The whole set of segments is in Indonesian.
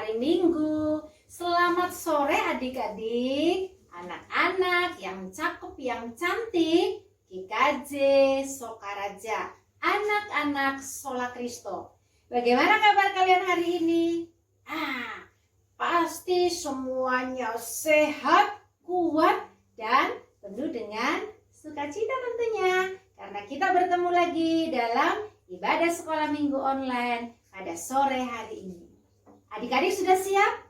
hari Minggu. Selamat sore adik-adik, anak-anak yang cakep, yang cantik, GKJ, Sokaraja, anak-anak Sola Kristo. Bagaimana kabar kalian hari ini? Pasti semuanya sehat, kuat, dan penuh dengan sukacita tentunya. Karena kita bertemu lagi dalam ibadah sekolah minggu online pada sore hari ini. Adik-adik sudah siap?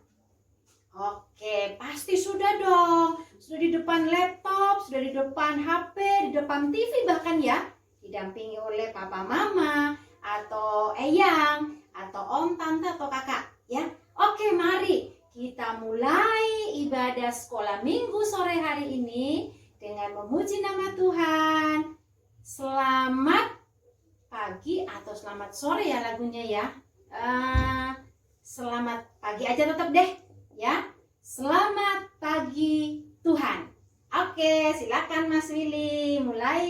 Oke, pasti sudah dong. Sudah di depan laptop, sudah di depan HP, di depan TV bahkan ya. Didampingi oleh papa mama, atau eyang, atau om, tante, atau kakak ya. Oke, mari kita mulai ibadah sekolah minggu sore hari ini dengan memuji nama Tuhan. Selamat pagi atau selamat sore ya lagunya ya. Selamat pagi aja tetap deh ya. Selamat pagi Tuhan. Oke, silakan Mas Willy mulai.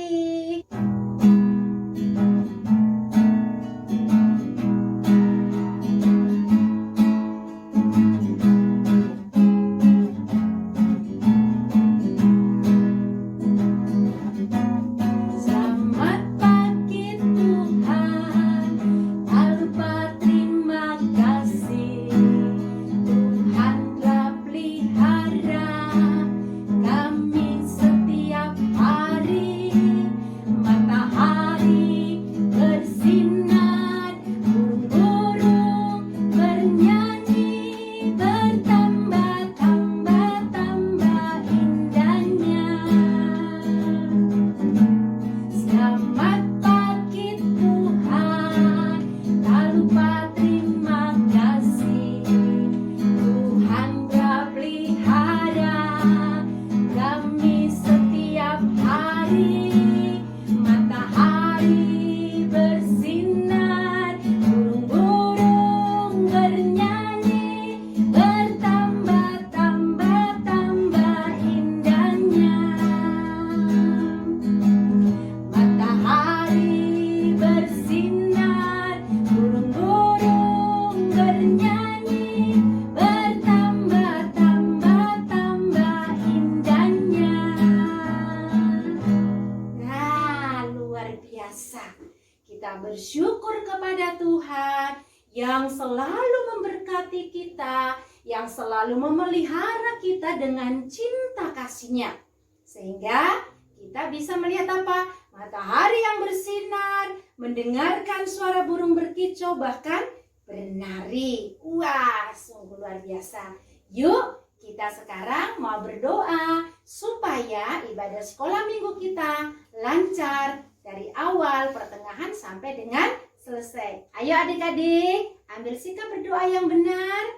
Kita bersyukur kepada Tuhan yang selalu memberkati kita, yang selalu memelihara kita dengan cinta kasih-Nya. Sehingga kita bisa melihat apa? Matahari yang bersinar, mendengarkan suara burung berkicau, bahkan bernari. Wah, sungguh luar biasa. Yuk, kita sekarang mau berdoa supaya ibadah sekolah minggu kita lancar dari awal, pertengahan, sampai dengan selesai. Ayo adik-adik, ambil sikap berdoa yang benar.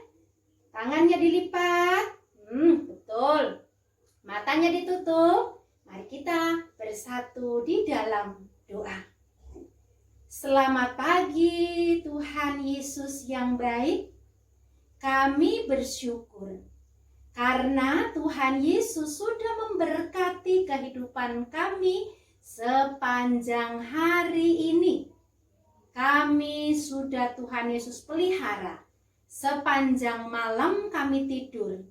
Tangannya dilipat. Betul. Matanya ditutup. Mari kita bersatu di dalam doa. Selamat pagi Tuhan Yesus yang baik. Kami bersyukur karena Tuhan Yesus sudah memberkati kehidupan kami sepanjang hari ini. Kami sudah Tuhan Yesus pelihara. Sepanjang malam kami tidur.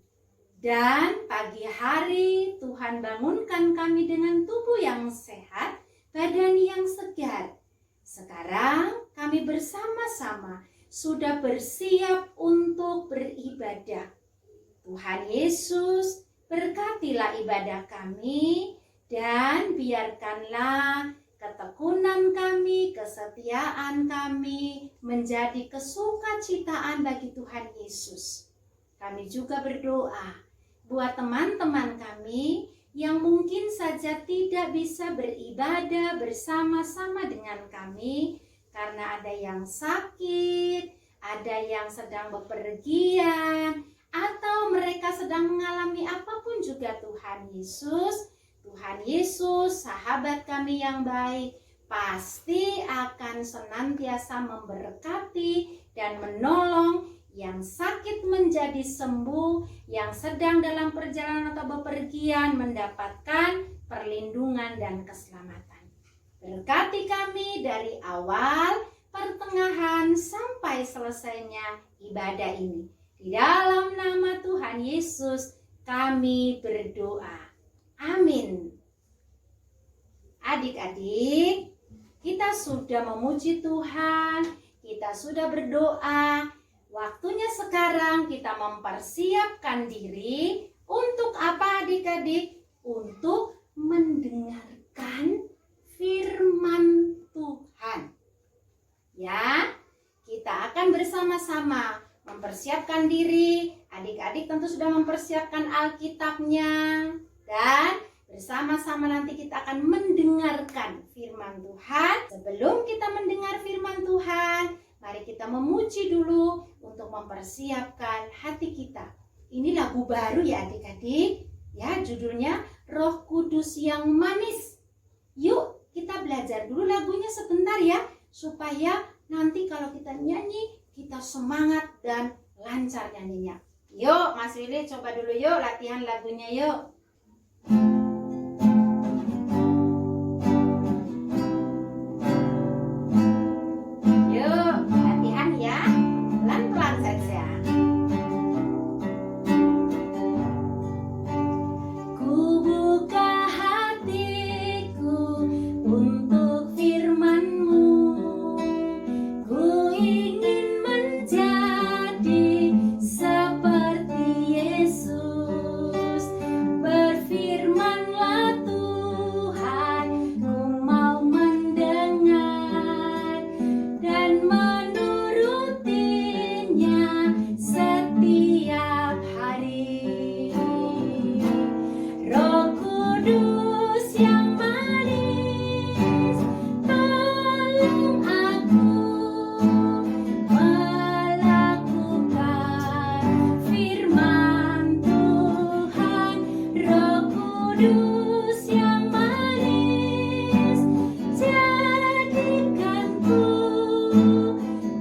Dan pagi hari Tuhan bangunkan kami dengan tubuh yang sehat, badan yang segar. Sekarang kami bersama-sama sudah bersiap untuk beribadah. Tuhan Yesus, berkatilah ibadah kami. Dan biarkanlah ketekunan kami, kesetiaan kami menjadi kesukacitaan bagi Tuhan Yesus. Kami juga berdoa buat teman-teman kami yang mungkin saja tidak bisa beribadah bersama-sama dengan kami karena ada yang sakit, ada yang sedang bepergian, atau mereka sedang mengalami apapun juga Tuhan Yesus. Tuhan Yesus, sahabat kami yang baik, pasti akan senantiasa memberkati dan menolong yang sakit menjadi sembuh, yang sedang dalam perjalanan atau bepergian mendapatkan perlindungan dan keselamatan. Berkati kami dari awal, pertengahan, sampai selesainya ibadah ini. Di dalam nama Tuhan Yesus kami berdoa. Amin. Adik-adik, kita sudah memuji Tuhan, kita sudah berdoa. Waktunya sekarang kita mempersiapkan diri untuk apa adik-adik? Untuk mendengarkan firman Tuhan. Ya, kita akan bersama-sama mempersiapkan diri. Adik-adik tentu sudah mempersiapkan Alkitabnya. Dan bersama-sama nanti kita akan mendengarkan firman Tuhan. Sebelum kita mendengar firman Tuhan, mari kita memuji dulu untuk mempersiapkan hati kita. Ini lagu baru ya adik-adik. Ya, judulnya Roh Kudus yang Manis. Yuk kita belajar dulu lagunya sebentar ya, supaya nanti kalau kita nyanyi kita semangat dan lancar nyanyinya. Yuk Mas Willy, coba dulu yuk latihan lagunya yuk. Yuk latihan ya, pelan-pelan saja. Ku buka hatiku untuk firman-Mu. Ku ingin menjadi seperti Yesus. Berfirman-Lah Tuhan, ku mau mendengar dan menurutinya setiap hari. Roh Kudus yang manis, tolong aku melakukan firman Tuhan. Roh Kudus yang manis, jadikanku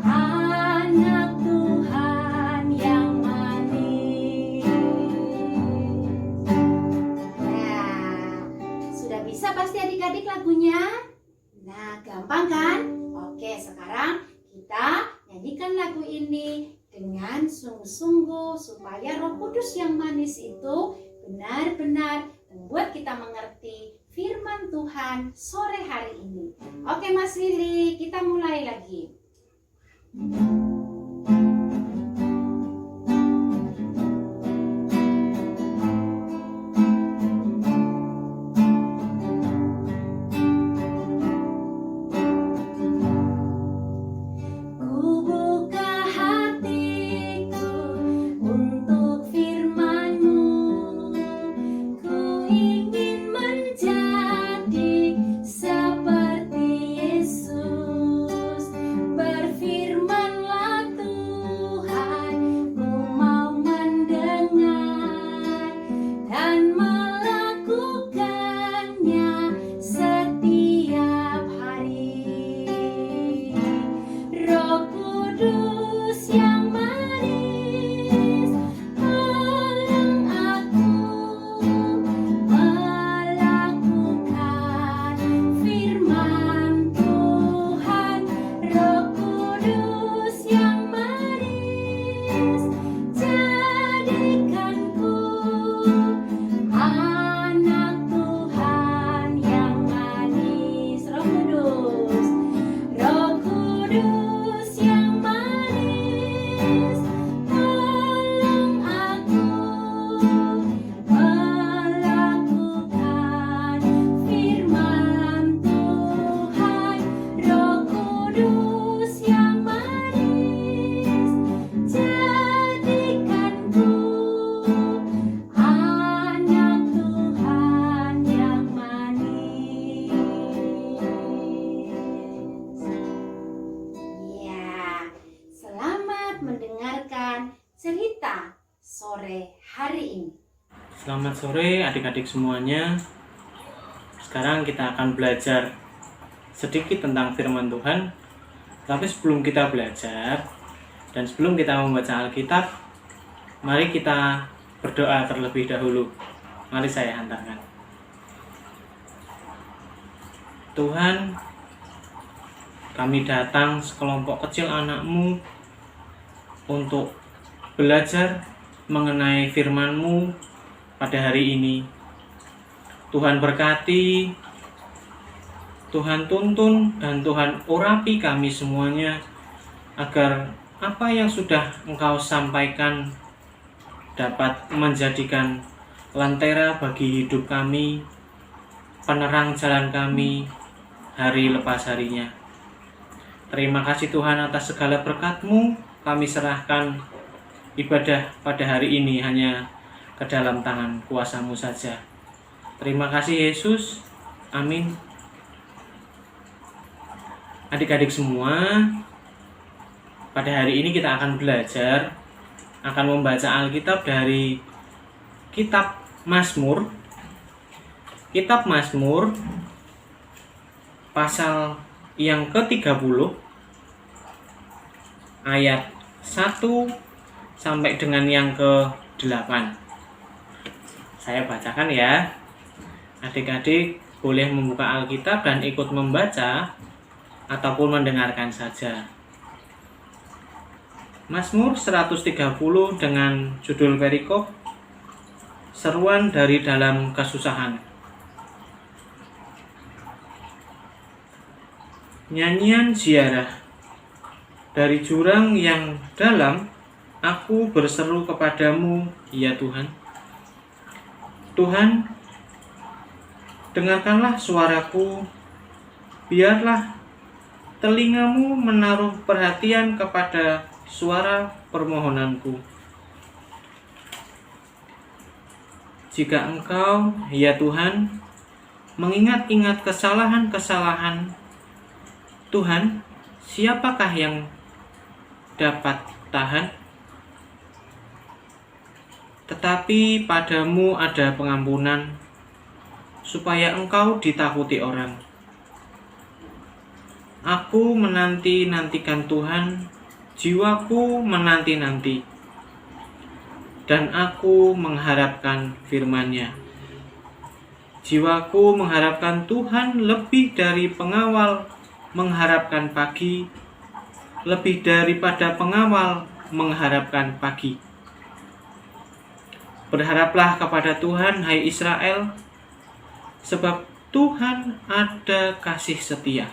anak Tuhan yang manis. Nah, sudah bisa pasti adik-adik lagunya? Nah, gampang kan? Oke, sekarang kita nyanyikan lagu ini dengan sungguh-sungguh supaya Roh Kudus yang manis itu benar-benar membuat kita mengerti firman Tuhan sore hari ini. Oke Mas Willy, kita mulai lagi. Ku buka hatiku untuk firman-Mu. Ku ingin menjadi seperti Yesus. Berfirman-Lah Tuhan, ku mau mendengar dan melakukannya setiap hari. Roh Kudus yang manis, tolong aku melakukan firman Tuhan. Roh Kudus yang manis, jadikanku anak Tuhan yang manis. Roh Kudus, Roh Kudus yang manis, tolong aku melakukan firman Tuhan. Roh Kudus yang manis, jadikanku anak Tuhan yang manis. Ya, selamat mendengarkan cerita sore hari ini. Selamat sore adik-adik semuanya. Sekarang kita akan belajar sedikit tentang firman Tuhan. Tapi sebelum kita belajar dan sebelum kita membaca Alkitab, mari kita berdoa terlebih dahulu. Mari saya hantarkan. Tuhan, kami datang sekelompok kecil anak-Mu untuk belajar mengenai firman-Mu pada hari ini. Tuhan berkati, Tuhan tuntun, dan Tuhan urapi kami semuanya, agar apa yang sudah Engkau sampaikan dapat menjadikan lentera bagi hidup kami, penerang jalan kami hari lepas harinya. Terima kasih Tuhan atas segala berkat-Mu. Kami serahkan ibadah pada hari ini hanya ke dalam tangan kuasa-Mu saja. Terima kasih Yesus. Amin. Adik-adik semua, pada hari ini kita akan belajar, akan membaca Alkitab dari Kitab Mazmur. Kitab Mazmur pasal yang ke-30 ayat 1 sampai dengan yang ke-8. Saya bacakan ya. Adik-adik boleh membuka Alkitab dan ikut membaca ataupun mendengarkan saja. Mazmur 130 dengan judul perikop Seruan dari dalam kesusahan. Nyanyian ziarah. Dari jurang yang dalam, aku berseru kepadamu, ya Tuhan. Tuhan, dengarkanlah suaraku, biarlah telingamu menaruh perhatian kepada suara permohonanku. Jika Engkau, ya Tuhan, mengingat-ingat kesalahan-kesalahan, Tuhan, siapakah yang dapat tahan? Tetapi padamu ada pengampunan, supaya Engkau ditakuti orang. Aku menanti-nantikan Tuhan, jiwaku menanti-nanti, dan aku mengharapkan firman-Nya. Jiwaku mengharapkan Tuhan lebih dari pengawal mengharapkan pagi, lebih daripada pengawal mengharapkan pagi. Berharaplah kepada Tuhan, hai Israel, sebab Tuhan ada kasih setia,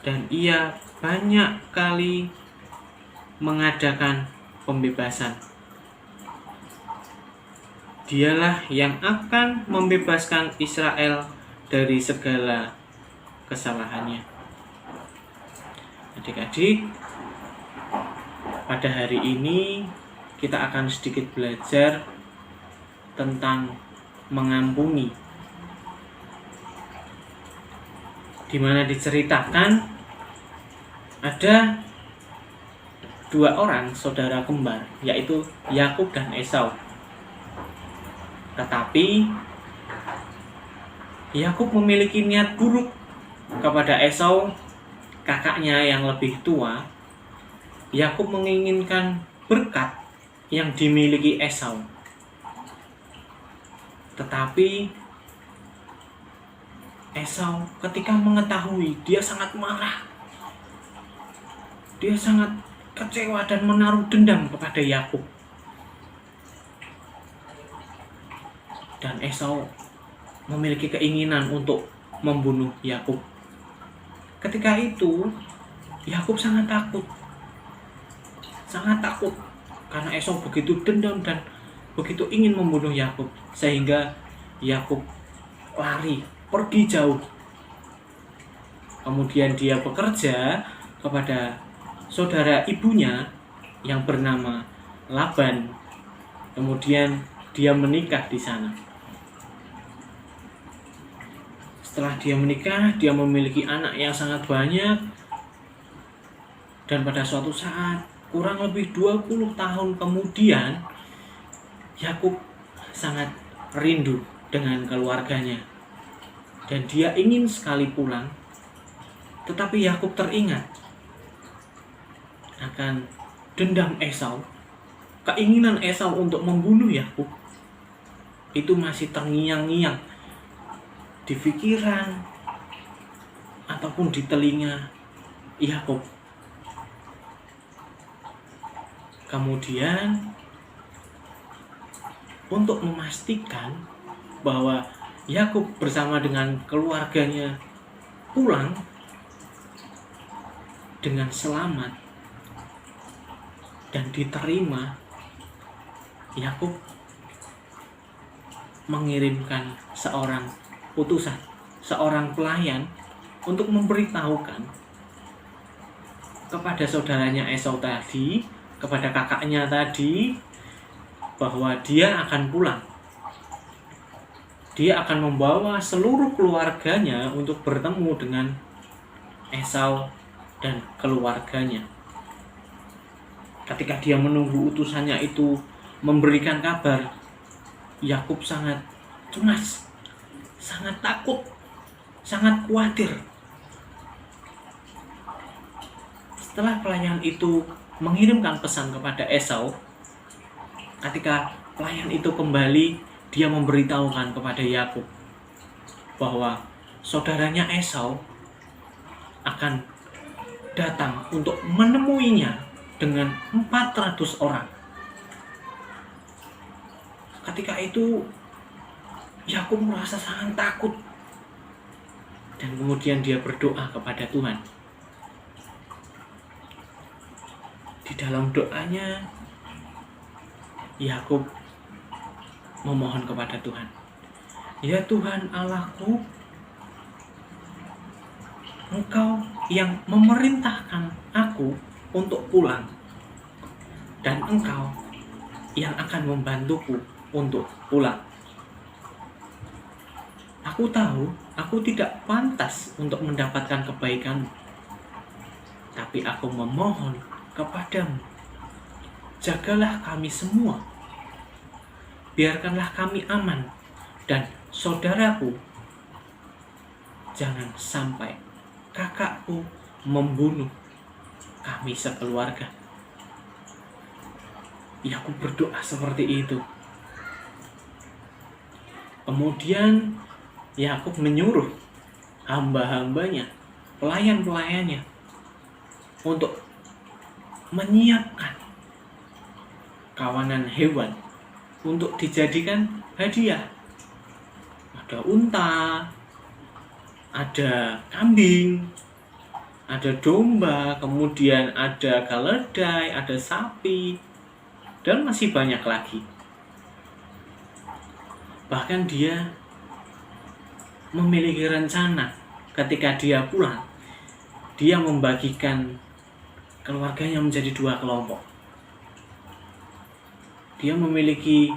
dan Ia banyak kali mengadakan pembebasan. Dialah yang akan membebaskan Israel dari segala kesalahannya. Adik-adik, pada hari ini kita akan sedikit belajar tentang mengampuni, di mana diceritakan ada dua orang saudara kembar, yaitu Yakub dan Esau. Tetapi Yakub memiliki niat buruk kepada Esau, kakaknya yang lebih tua. Yakub menginginkan berkat yang dimiliki Esau. Tetapi Esau ketika mengetahui, dia sangat marah. Dia sangat kecewa dan menaruh dendam kepada Yakub. Dan Esau memiliki keinginan untuk membunuh Yakub. Ketika itu Yakub sangat takut karena Esau begitu dendam dan begitu ingin membunuh Yakub, sehingga Yakub lari pergi jauh. Kemudian dia bekerja kepada saudara ibunya yang bernama Laban. Kemudian dia menikah di sana. Setelah dia menikah, dia memiliki anak yang sangat banyak. Dan pada suatu saat, kurang lebih 20 tahun kemudian, Yakub sangat rindu dengan keluarganya. Dan dia ingin sekali pulang. Tetapi Yakub teringat akan dendam Esau. Keinginan Esau untuk membunuh Yakub itu masih terngiang-ngiang di pikiran ataupun di telinga Yakub. Kemudian untuk memastikan bahwa Yakub bersama dengan keluarganya pulang dengan selamat dan diterima, Yakub mengirimkan seorang utusan, seorang pelayan untuk memberitahukan kepada saudaranya Esau tadi, kepada kakaknya tadi, bahwa dia akan pulang. Dia akan membawa seluruh keluarganya untuk bertemu dengan Esau dan keluarganya. Ketika dia menunggu utusannya itu memberikan kabar, Yakub sangat cemas, sangat takut, sangat khawatir. Setelah pelayan itu mengirimkan pesan kepada Esau, ketika pelayan itu kembali, dia memberitahukan kepada Yakub bahwa saudaranya Esau akan datang untuk menemuinya dengan 400 orang. Ketika itu Yakub merasa sangat takut dan kemudian dia berdoa kepada Tuhan. Di dalam doanya Yakub memohon kepada Tuhan, "Ya Tuhan Allahku, Engkau yang memerintahkan aku untuk pulang, dan Engkau yang akan membantuku untuk pulang. Aku tahu aku tidak pantas untuk mendapatkan kebaikan, tapi aku memohon kepadamu, jagalah kami semua, biarkanlah kami aman, dan saudaraku, jangan sampai kakakku membunuh kami sekeluarga." Yakub berdoa seperti itu. Kemudian Yakub menyuruh hamba-hambanya, pelayan-pelayannya, untuk menyiapkan kawanan hewan untuk dijadikan hadiah. Ada unta, ada kambing, ada domba, kemudian ada keledai, ada sapi, dan masih banyak lagi. Bahkan dia memiliki rencana ketika dia pulang, dia membagikan keluarganya menjadi 2 kelompok. Dia memiliki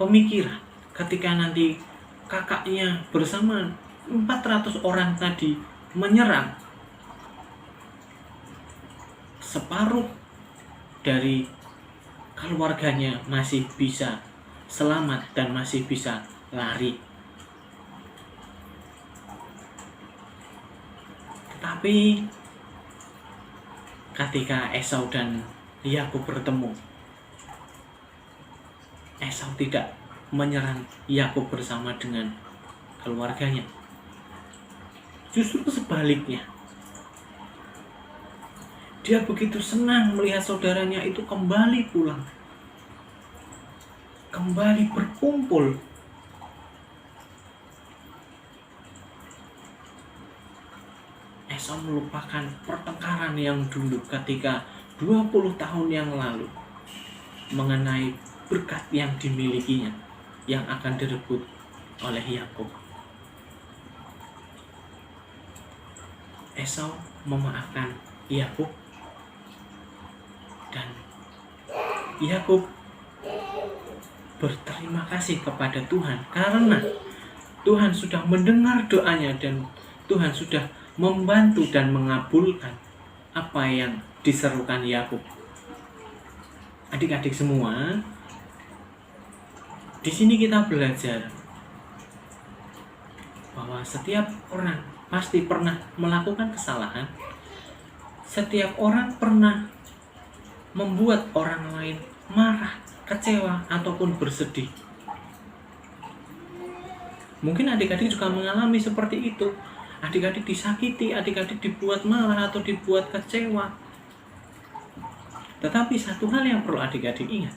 pemikiran ketika nanti kakaknya bersama 400 orang tadi menyerang, separuh dari keluarganya masih bisa selamat dan masih bisa lari. Tetapi ketika Esau dan Yakub bertemu, Esau tidak menyerang Yakub bersama dengan keluarganya. Justru sebaliknya, dia begitu senang melihat saudaranya itu kembali pulang, kembali berkumpul. Esau melupakan pertengkaran yang dulu ketika 20 tahun yang lalu mengenai berkat yang dimilikinya yang akan direbut oleh Yakub. Esau memaafkan Yakub, dan Yakub berterima kasih kepada Tuhan karena Tuhan sudah mendengar doanya dan Tuhan sudah membantu dan mengabulkan apa yang diserukan Yakub. Adik-adik semua, di sini kita belajar bahwa setiap orang pasti pernah melakukan kesalahan. Setiap orang pernah membuat orang lain marah, kecewa, ataupun bersedih. Mungkin adik-adik juga mengalami seperti itu. Adik-adik disakiti, adik-adik dibuat marah atau dibuat kecewa. Tetapi satu hal yang perlu adik-adik ingat,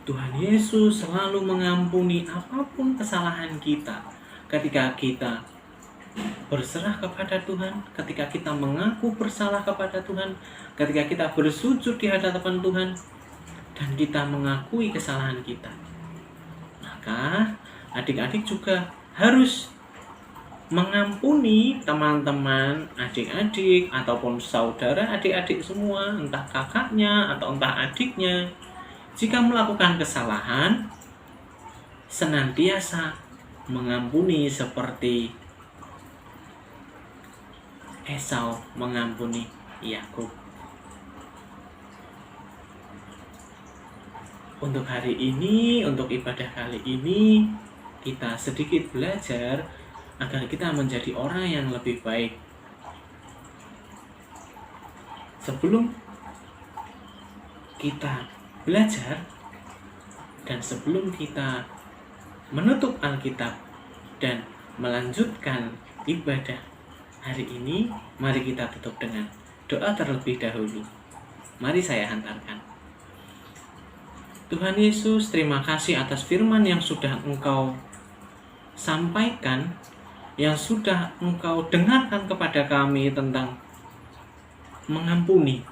Tuhan Yesus selalu mengampuni apapun kesalahan kita ketika kita berserah kepada Tuhan, ketika kita mengaku bersalah kepada Tuhan, ketika kita bersujud di hadapan Tuhan, dan kita mengakui kesalahan kita. Maka adik-adik juga harus mengampuni teman-teman, adik-adik, ataupun saudara adik-adik semua, entah kakaknya atau entah adiknya. Jika melakukan kesalahan, senantiasa mengampuni seperti Esau mengampuni Yakub. Untuk hari ini, untuk ibadah kali ini, kita sedikit belajar agar kita menjadi orang yang lebih baik. Sebelum kita belajar dan sebelum kita menutup Alkitab dan melanjutkan ibadah hari ini, mari kita tutup dengan doa terlebih dahulu. Mari saya hantarkan. Tuhan Yesus, terima kasih atas firman yang sudah Engkau sampaikan, yang sudah Engkau dengarkan kepada kami tentang mengampuni.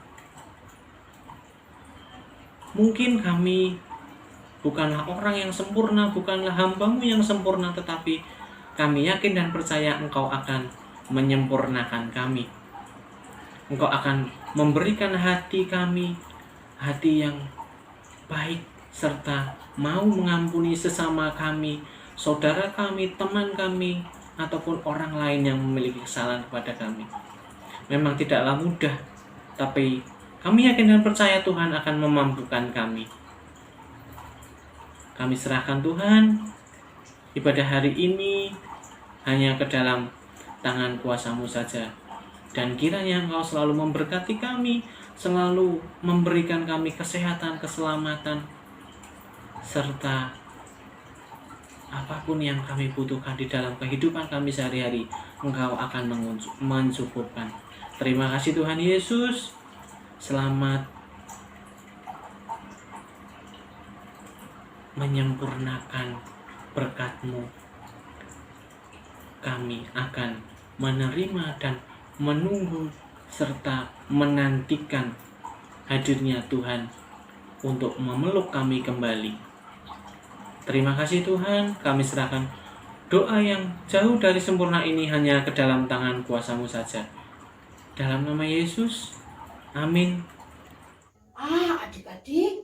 Mungkin kami bukanlah orang yang sempurna, bukanlah hamba-Mu yang sempurna, tetapi kami yakin dan percaya Engkau akan menyempurnakan kami. Engkau akan memberikan hati kami, hati yang baik, serta mau mengampuni sesama kami, saudara kami, teman kami, ataupun orang lain yang memiliki kesalahan kepada kami. Memang tidaklah mudah, tapi kami yakin dan percaya Tuhan akan memampukan kami. Kami serahkan Tuhan ibadah hari ini hanya ke dalam tangan kuasa-Mu saja. Dan kiranya Engkau selalu memberkati kami, selalu memberikan kami kesehatan, keselamatan, serta apapun yang kami butuhkan di dalam kehidupan kami sehari-hari, Engkau akan mencukupkan. Terima kasih Tuhan Yesus. Selamat menyempurnakan berkat-Mu. Kami akan menerima dan menunggu serta menantikan hadirnya Tuhan untuk memeluk kami kembali. Terima kasih Tuhan, kami serahkan doa yang jauh dari sempurna ini hanya ke dalam tangan kuasa-Mu saja. Dalam nama Yesus, amin. Adik-adik,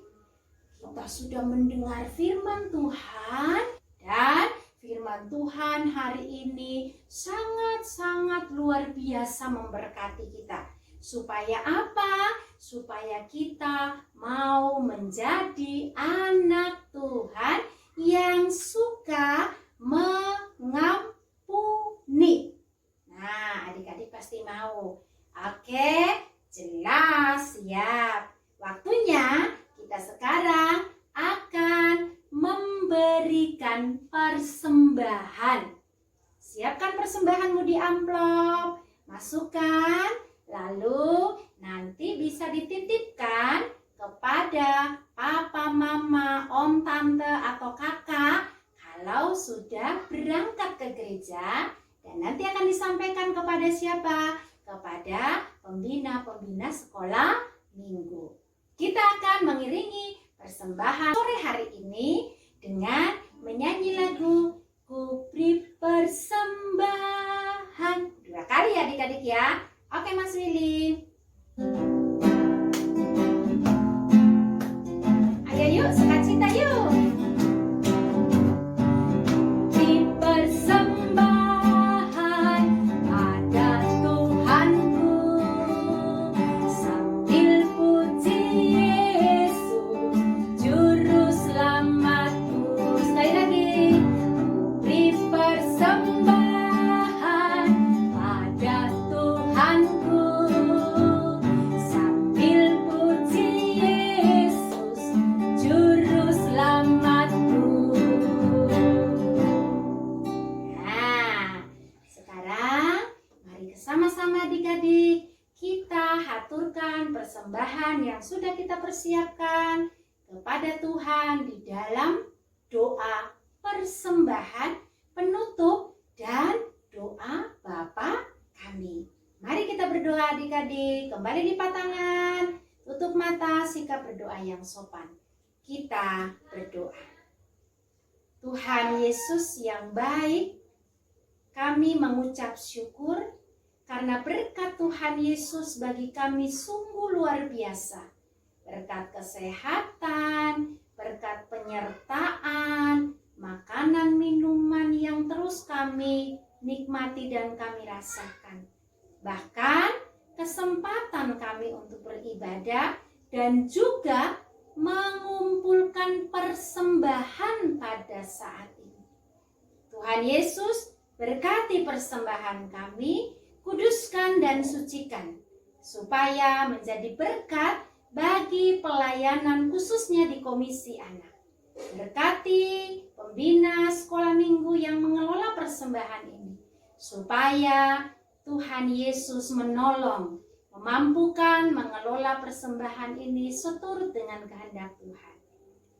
kita sudah mendengar firman Tuhan, dan firman Tuhan hari ini sangat-sangat luar biasa memberkati kita. Supaya apa? Supaya kita mau menjadi anak Tuhan yang suka mengampuni. Nah, adik-adik pasti mau. Oke, jelas, siap. Waktunya kita sekarang akan memberikan persembahan. Siapkan persembahanmu di amplop, masukkan, lalu nanti bisa dititipkan kepada papa, mama, om, tante, atau kakak kalau sudah berangkat ke gereja, dan nanti akan disampaikan kepada siapa? Kepada pembina-pembina sekolah minggu. Kita akan mengiringi persembahan sore hari ini dengan menyanyi lagu Ku Beri Persembahan. 2 kali ya adik-adik ya. Oke Mas Willy. Ayo yuk, sukacita yuk. persembahan yang sudah kita persiapkan kepada Tuhan di dalam doa persembahan penutup dan doa Bapa kami. Mari kita berdoa adik-adik, kembali lipat tangan, tutup mata, sikap berdoa yang sopan. Kita berdoa. Tuhan Yesus yang baik, kami mengucap syukur karena berkat Tuhan Yesus bagi kami sungguh luar biasa. Berkat kesehatan, berkat penyertaan, makanan minuman yang terus kami nikmati dan kami rasakan. Bahkan kesempatan kami untuk beribadah dan juga mengumpulkan persembahan pada saat ini. Tuhan Yesus berkati persembahan kami, kuduskan dan sucikan, supaya menjadi berkat bagi pelayanan khususnya di Komisi Anak. Berkati pembina sekolah minggu yang mengelola persembahan ini, supaya Tuhan Yesus menolong, memampukan mengelola persembahan ini seturut dengan kehendak Tuhan.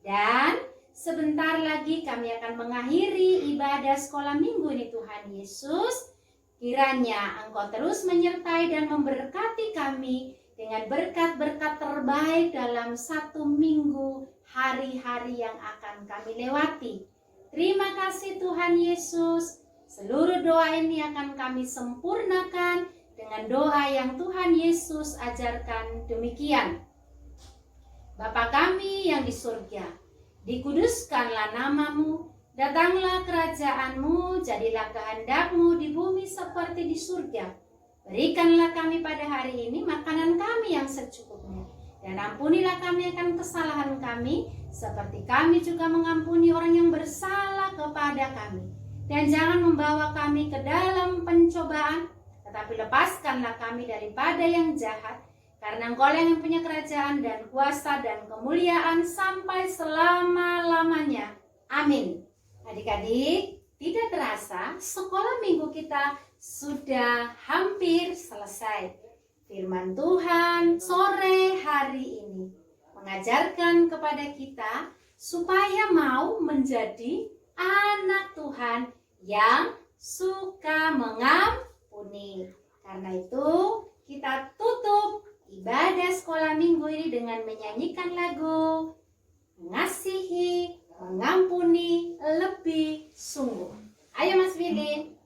Dan sebentar lagi kami akan mengakhiri ibadah sekolah minggu ini Tuhan Yesus. Kiranya Engkau terus menyertai dan memberkati kami dengan berkat-berkat terbaik dalam satu minggu hari-hari yang akan kami lewati. Terima kasih Tuhan Yesus. Seluruh doa ini akan kami sempurnakan dengan doa yang Tuhan Yesus ajarkan demikian. Bapa kami yang di surga, dikuduskanlah namamu, datanglah kerajaanmu, jadilah kehendakmu di bumi seperti di surga. Berikanlah kami pada hari ini makanan kami yang secukupnya, dan ampunilah kami akan kesalahan kami, seperti kami juga mengampuni orang yang bersalah kepada kami. Dan jangan membawa kami ke dalam pencobaan, tetapi lepaskanlah kami daripada yang jahat, karena Engkau yang punya kerajaan dan kuasa dan kemuliaan sampai selama-lamanya. Amin. Adik-adik, tidak terasa sekolah minggu kita sudah hampir selesai. Firman Tuhan sore hari ini mengajarkan kepada kita supaya mau menjadi anak Tuhan yang suka mengampuni. Karena itu kita tutup ibadah sekolah minggu ini dengan menyanyikan lagu Mengasihi, Mengampuni Lebih Sungguh. Ayo Mas Willy.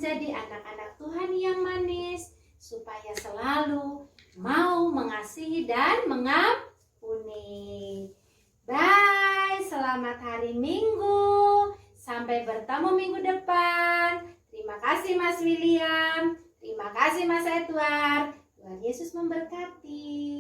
menjadi anak-anak Tuhan yang manis, supaya selalu mau mengasihi dan mengampuni. Bye, selamat hari Minggu. Sampai bertemu minggu depan. Terima kasih Mas William. Terima kasih Mas Edward. Luar Yesus memberkati.